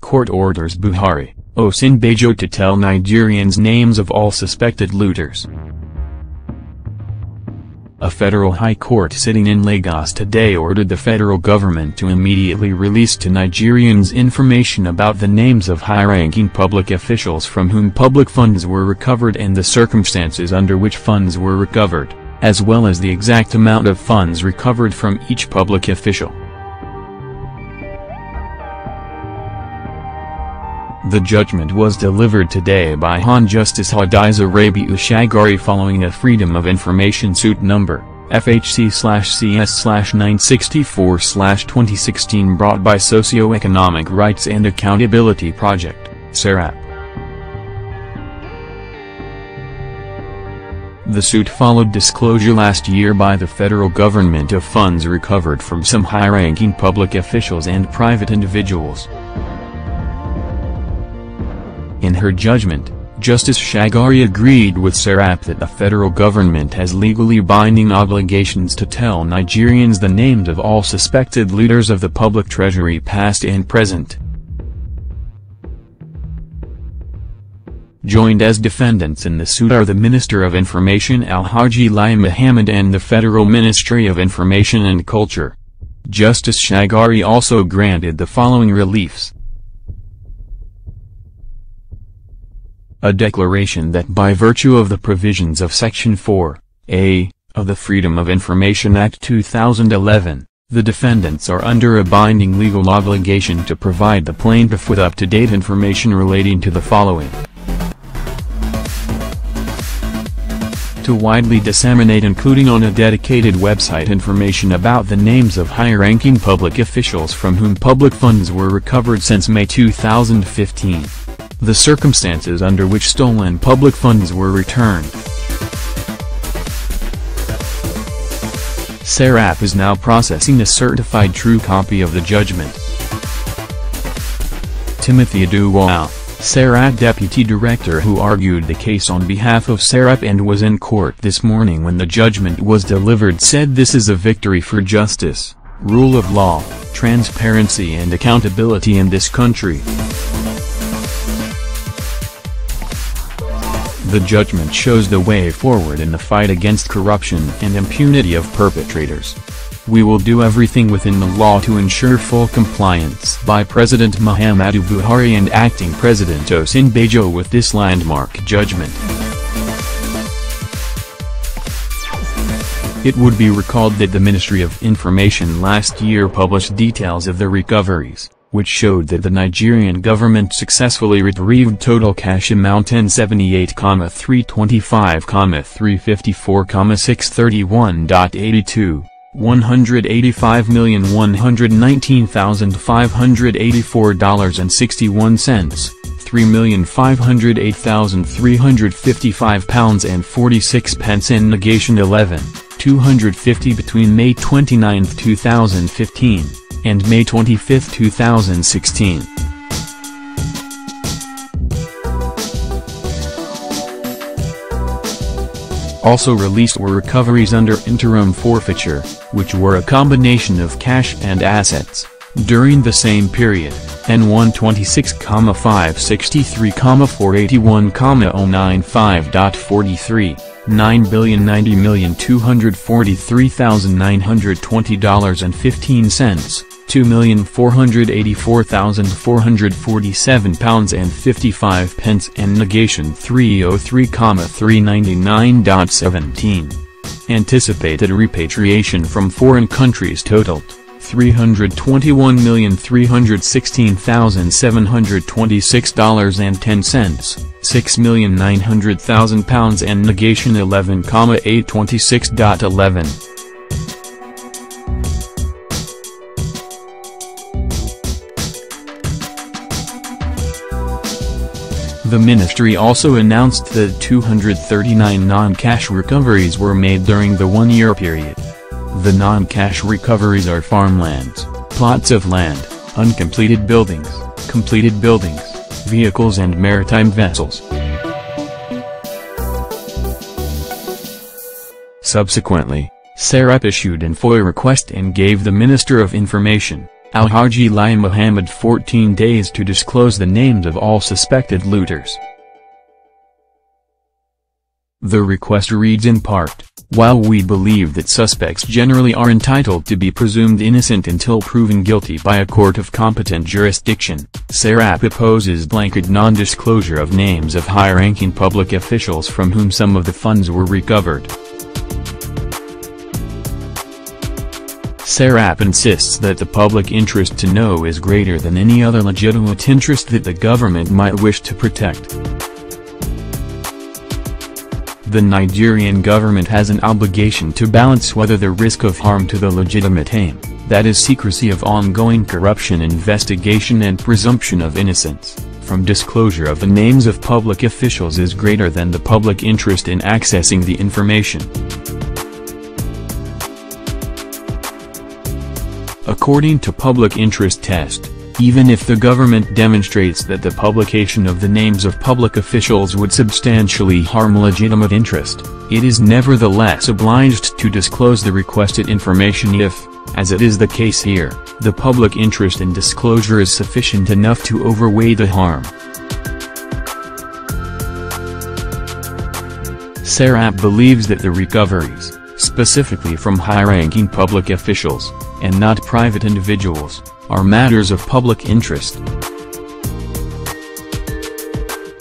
Court orders Buhari, Osinbajo to tell Nigerians names of all suspected looters. A federal high court sitting in Lagos today ordered the federal government to immediately release to Nigerians information about the names of high-ranking public officials from whom public funds were recovered and the circumstances under which funds were recovered, as well as the exact amount of funds recovered from each public official. The judgment was delivered today by Hon Justice Hadiza Rabiu Shagari following a Freedom of Information suit number, FHC/CS/964/2016 brought by Socio-Economic Rights and Accountability Project, SERAP. The suit followed disclosure last year by the federal government of funds recovered from some high-ranking public officials and private individuals. In her judgment, Justice Shagari agreed with SERAP that the federal government has legally binding obligations to tell Nigerians the names of all suspected looters of the public treasury past and present. Joined as defendants in the suit are the Minister of Information Alhaji Lai Mohammed and the Federal Ministry of Information and Culture. Justice Shagari also granted the following reliefs. A declaration that by virtue of the provisions of Section 4(a) of the Freedom of Information Act 2011, the defendants are under a binding legal obligation to provide the plaintiff with up-to-date information relating to the following. To widely disseminate, including on a dedicated website, information about the names of high-ranking public officials from whom public funds were recovered since May 2015. The circumstances under which stolen public funds were returned. SERAP is now processing a certified true copy of the judgment. Timothy Aduwal, SERAP Deputy Director who argued the case on behalf of SERAP and was in court this morning when the judgment was delivered, said this is a victory for justice, rule of law, transparency and accountability in this country. The judgment shows the way forward in the fight against corruption and impunity of perpetrators. We will do everything within the law to ensure full compliance by President Muhammadu Buhari and Acting President Osinbajo with this landmark judgment. It would be recalled that the Ministry of Information last year published details of the recoveries, which showed that the Nigerian government successfully retrieved total cash amount 1078,325,631.82, $185,119,584.61, £3,508,355.46 and negation 11, 250 between May 29, 2015, and May 25, 2016. Also released were recoveries under interim forfeiture, which were a combination of cash and assets, during the same period, N126,563,481,095.43, $9,090,243,920.15, £2,484,447.55 and negation 303,399.17. Anticipated repatriation from foreign countries totaled $321,316,726.10, £6,900,000 and negation 11,826.11. The ministry also announced that 239 non-cash recoveries were made during the one-year period. The non-cash recoveries are farmlands, plots of land, uncompleted buildings, completed buildings, vehicles and maritime vessels. Subsequently, SERAP issued an FOIA request and gave the Minister of Information, Al-Haji Lai Muhammad 14 days to disclose the names of all suspected looters. The request reads in part, "While we believe that suspects generally are entitled to be presumed innocent until proven guilty by a court of competent jurisdiction, SERAP opposes blanket non-disclosure of names of high-ranking public officials from whom some of the funds were recovered." SERAP insists that the public interest to know is greater than any other legitimate interest that the government might wish to protect. The Nigerian government has an obligation to balance whether the risk of harm to the legitimate aim, that is secrecy of ongoing corruption investigation and presumption of innocence, from disclosure of the names of public officials is greater than the public interest in accessing the information. According to public interest test, even if the government demonstrates that the publication of the names of public officials would substantially harm legitimate interest, it is nevertheless obliged to disclose the requested information if, as it is the case here, the public interest in disclosure is sufficient enough to outweigh the harm. SERAP believes that the recoveries, specifically from high-ranking public officials, and not private individuals, are matters of public interest.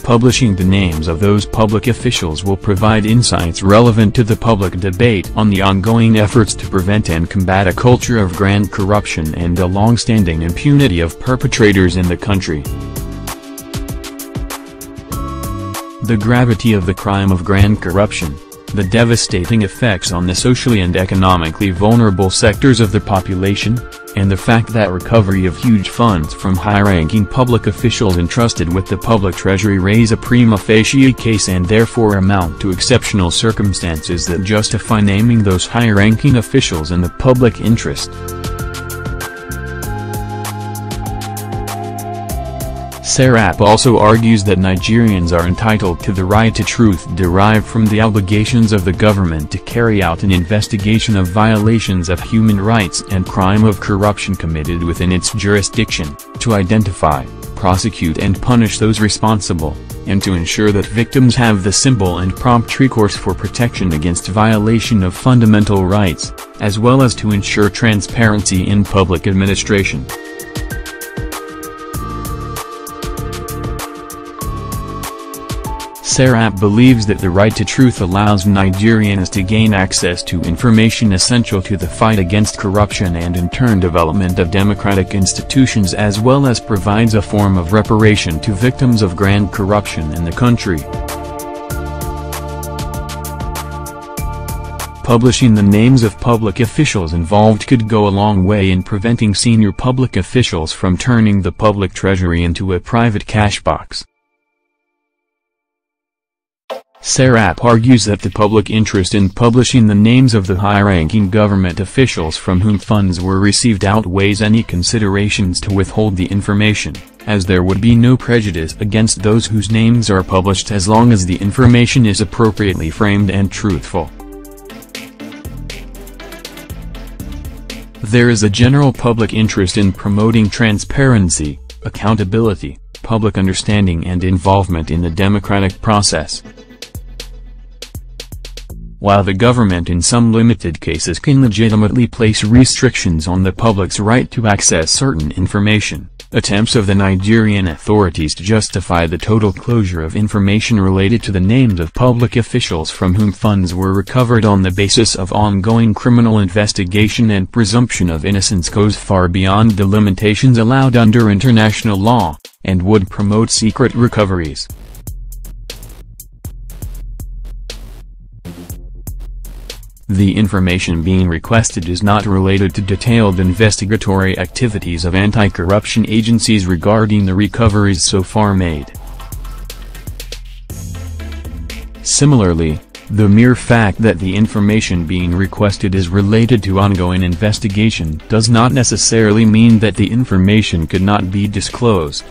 Publishing the names of those public officials will provide insights relevant to the public debate on the ongoing efforts to prevent and combat a culture of grand corruption and the long-standing impunity of perpetrators in the country. The gravity of the crime of grand corruption, the devastating effects on the socially and economically vulnerable sectors of the population, and the fact that recovery of huge funds from high-ranking public officials entrusted with the public treasury raise a prima facie case and therefore amount to exceptional circumstances that justify naming those high-ranking officials in the public interest. SERAP also argues that Nigerians are entitled to the right to truth derived from the obligations of the government to carry out an investigation of violations of human rights and crime of corruption committed within its jurisdiction, to identify, prosecute and punish those responsible, and to ensure that victims have the simple and prompt recourse for protection against violation of fundamental rights, as well as to ensure transparency in public administration. SERAP believes that the right to truth allows Nigerians to gain access to information essential to the fight against corruption and in turn development of democratic institutions, as well as provides a form of reparation to victims of grand corruption in the country. Publishing the names of public officials involved could go a long way in preventing senior public officials from turning the public treasury into a private cash box. SERAP argues that the public interest in publishing the names of the high-ranking government officials from whom funds were received outweighs any considerations to withhold the information, as there would be no prejudice against those whose names are published as long as the information is appropriately framed and truthful. There is a general public interest in promoting transparency, accountability, public understanding and involvement in the democratic process. While the government in some limited cases can legitimately place restrictions on the public's right to access certain information, attempts of the Nigerian authorities to justify the total closure of information related to the names of public officials from whom funds were recovered on the basis of ongoing criminal investigation and presumption of innocence goes far beyond the limitations allowed under international law, and would promote secret recoveries. The information being requested is not related to detailed investigatory activities of anti-corruption agencies regarding the recoveries so far made. Similarly, the mere fact that the information being requested is related to ongoing investigation does not necessarily mean that the information could not be disclosed.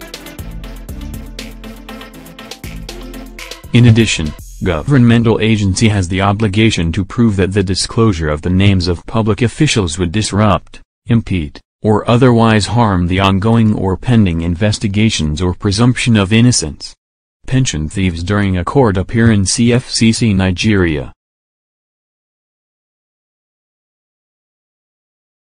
In addition, governmental agency has the obligation to prove that the disclosure of the names of public officials would disrupt, impede, or otherwise harm the ongoing or pending investigations or presumption of innocence. Pension thieves during a court appearance. CFCC Nigeria.